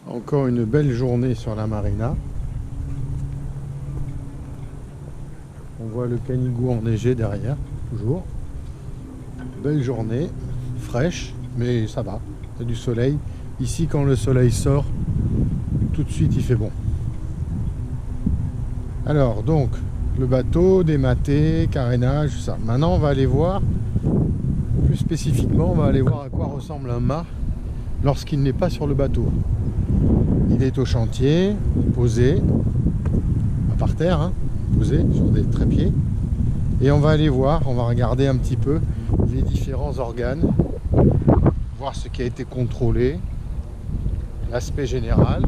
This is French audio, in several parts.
Encore une belle journée sur la marina. On voit le Canigou enneigé derrière, toujours. Belle journée, fraîche, mais ça va. Il y a du soleil. Ici, quand le soleil sort, tout de suite, il fait bon. Alors, donc, le bateau, dématé, carénage, ça. Maintenant, on va aller voir, plus spécifiquement, on va aller voir à quoi ressemble un mât lorsqu'il n'est pas sur le bateau. Il est au chantier, posé, par terre, hein, posé sur des trépieds. Et on va aller voir, on va regarder un petit peu les différents organes, voir ce qui a été contrôlé, l'aspect général.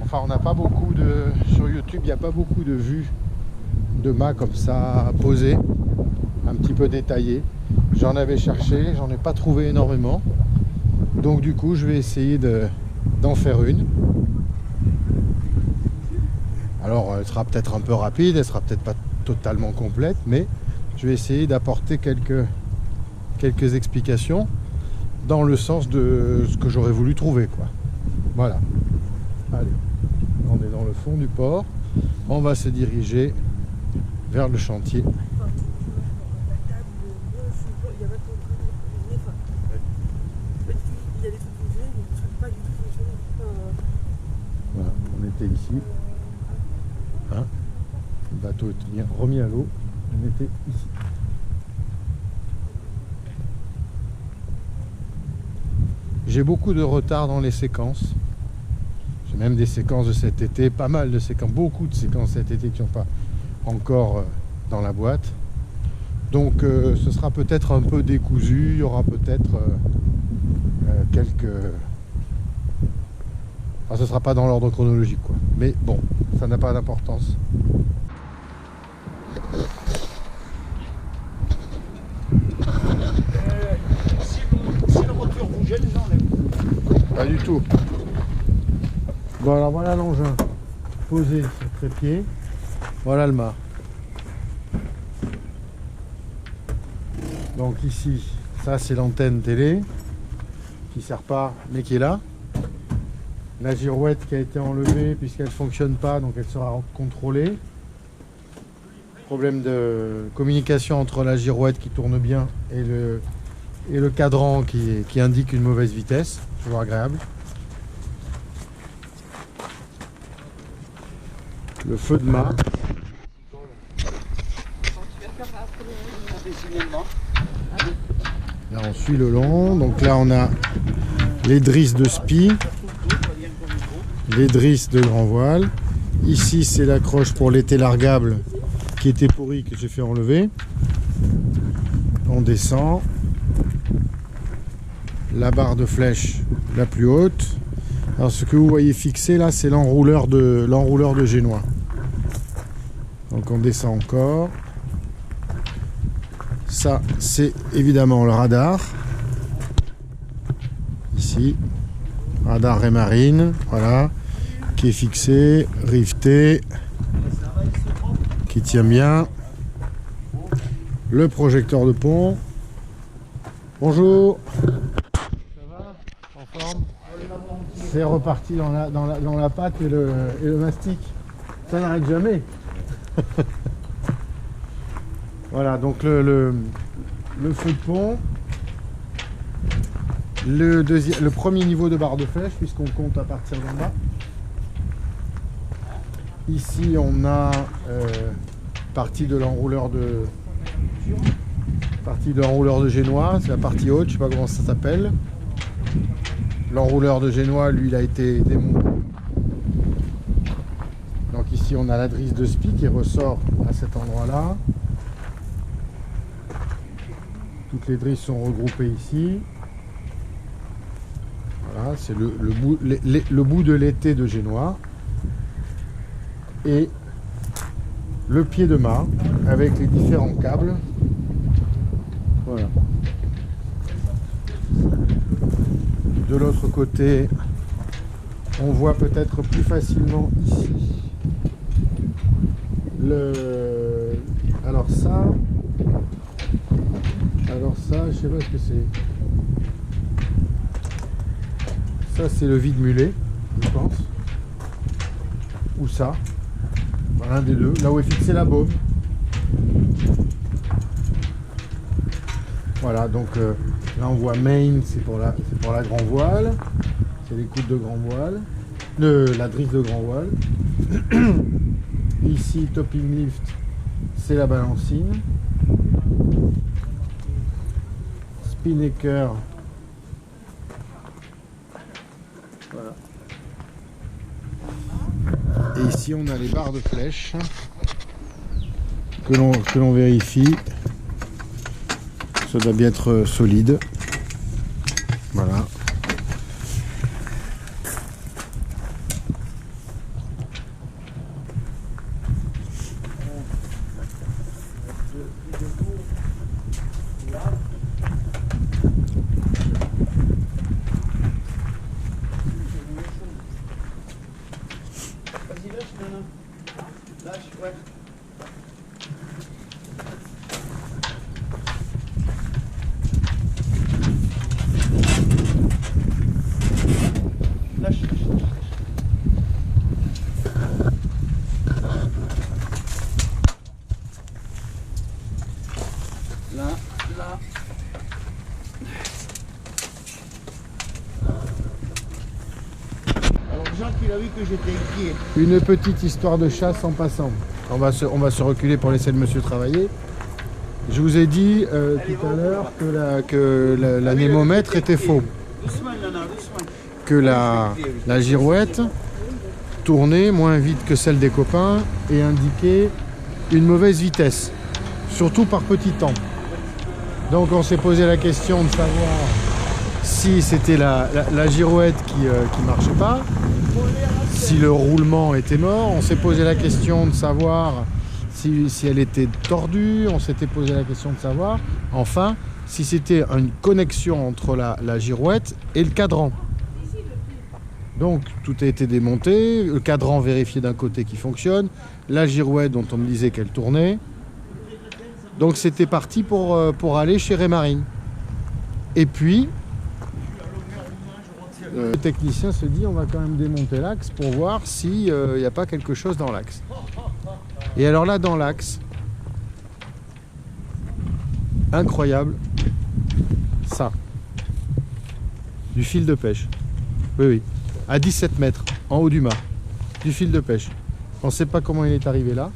Enfin, on n'a pas beaucoup de... Sur YouTube, il n'y a pas beaucoup de vues de mâts comme ça, posés, un petit peu détaillés. J'en avais cherché, j'en ai pas trouvé énormément. Donc du coup, je vais essayer d'en faire une. Alors, elle sera peut-être un peu rapide, elle sera peut-être pas totalement complète, mais je vais essayer d'apporter quelques explications dans le sens de ce que j'aurais voulu trouver, quoi. Voilà. Allez, on est dans le fond du port. On va se diriger vers le chantier. Voilà, on était ici. Hein, le bateau est bien remis à l'eau. On était ici. J'ai beaucoup de retard dans les séquences. J'ai même des séquences de cet été, pas mal de séquences, beaucoup de séquences cet été qui ne sont pas encore dans la boîte. Donc ce sera peut-être un peu décousu, il y aura peut-être quelques... Enfin, ce ne sera pas dans l'ordre chronologique, quoi. Mais bon, ça n'a pas d'importance. Si la voiture bougeait, les gens enlèvent. Pas du tout. Bon, alors voilà l'engin posé sur trépied. Voilà le mât. Donc ici, ça c'est l'antenne télé qui sert pas, mais qui est là. La girouette qui a été enlevée puisqu'elle ne fonctionne pas, donc elle sera contrôlée. Problème de communication entre la girouette qui tourne bien et le cadran qui indique une mauvaise vitesse. Toujours agréable. Le feu de mât. Là on suit le long, donc là on a les drisses de spi, les drisses de grand voile. Ici c'est l'accroche pour l'été largable qui était pourri, que j'ai fait enlever. On descend. La barre de flèche la plus haute. Alors ce que vous voyez fixé là, c'est l'enrouleur de génois. Donc on descend encore. Ça c'est évidemment le radar. Ici, radar Raymarine, voilà, qui est fixé, riveté, qui tient bien. Le projecteur de pont. Bonjour. Ça va? En forme? C'est reparti dans la pâte et le mastic. Ça n'arrête jamais. Voilà, donc le feu de pont. Le premier niveau de barre de flèche, puisqu'on compte à partir d'en bas. Ici, on a partie de l'enrouleur de génois, c'est la partie haute, je sais pas comment ça s'appelle. L'enrouleur de génois, lui, il a été démonté. Donc ici, on a la drisse de spi qui ressort à cet endroit-là. Toutes les drisses sont regroupées ici. Voilà, c'est le bout de l'été de génois. Et le pied de mât avec les différents câbles. Voilà. De l'autre côté, on voit peut-être plus facilement ici alors ça, je sais pas ce que c'est. Ça c'est le vide mulet, je pense. Ou ça. L'un des deux. Là où est fixée la baume. Voilà, donc là on voit main, c'est pour la grand voile. C'est les coudes de grand voile. La drisse de grand voile. Ici, topping lift, c'est la balancine. Spinnaker. Voilà. Et ici, on a les barres de flèche que l'on vérifie. Ça doit bien être solide. Voilà. Vas-y, lâche, nana. Lâche, ouais. Lâche, lâche, lâche. Là, là. Alors Jacques, il a vu que j'étais inquiet. Une petite histoire de chasse en passant. On va se reculer pour laisser le monsieur travailler. Je vous ai dit tout à l'heure que l'anémomètre était faux. Doucement, nana, doucement. Que la girouette tournait moins vite que celle des copains et indiquait une mauvaise vitesse, surtout par petit temps. Donc on s'est posé la question de savoir si c'était la girouette qui marchait pas, si le roulement était mort. On s'est posé la question de savoir si elle était tordue. On s'était posé la question de savoir, enfin, si c'était une connexion entre la girouette et le cadran. Donc tout a été démonté, le cadran vérifié d'un côté qui fonctionne, la girouette dont on me disait qu'elle tournait. Donc c'était parti pour aller chez Raymarine. Et puis, le technicien se dit on va quand même démonter l'axe pour voir s'il n'y a pas quelque chose dans l'axe. Et alors là, dans l'axe, incroyable, ça, du fil de pêche. Oui, oui, à 17 mètres, en haut du mât, du fil de pêche. On ne sait pas comment il est arrivé là.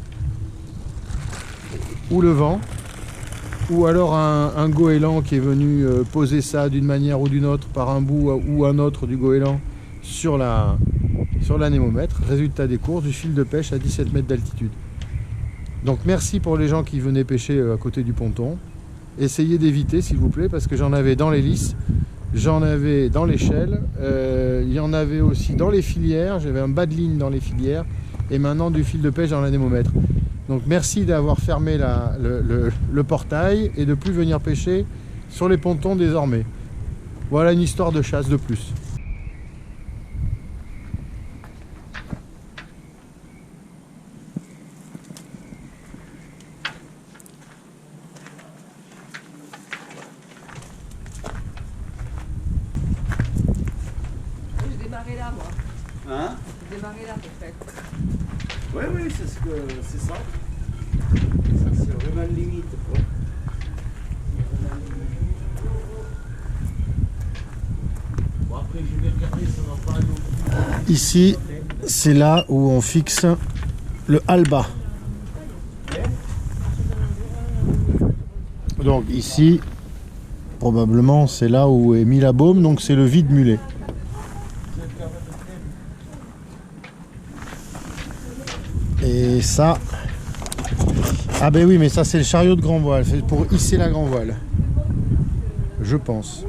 Ou le vent, ou alors un goéland qui est venu poser ça d'une manière ou d'une autre par un bout ou un autre du goéland sur l'anémomètre. Résultat des courses, du fil de pêche à 17 mètres d'altitude. Donc merci pour les gens qui venaient pêcher à côté du ponton. Essayez d'éviter s'il vous plaît, parce que j'en avais dans les lisses, j'en avais dans l'échelle, il y en avait aussi dans les filières, j'avais un bas de ligne dans les filières, et maintenant du fil de pêche dans l'anémomètre. Donc merci d'avoir fermé le portail et de plus venir pêcher sur les pontons désormais. Voilà une histoire de chasse de plus. Je démarrais là, moi. Hein? Je démarrais là, en fait. Oui, oui, c'est ça. Ça, c'est vraiment limite, quoi. Bon, après, je vais regarder, ça va pas aller. Ici, c'est là où on fixe le halba. Donc ici, probablement, c'est là où est mis la baume, donc c'est le vide mulet. Et ça, ah ben oui, mais ça c'est le chariot de grand voile, c'est pour hisser la grand voile, je pense.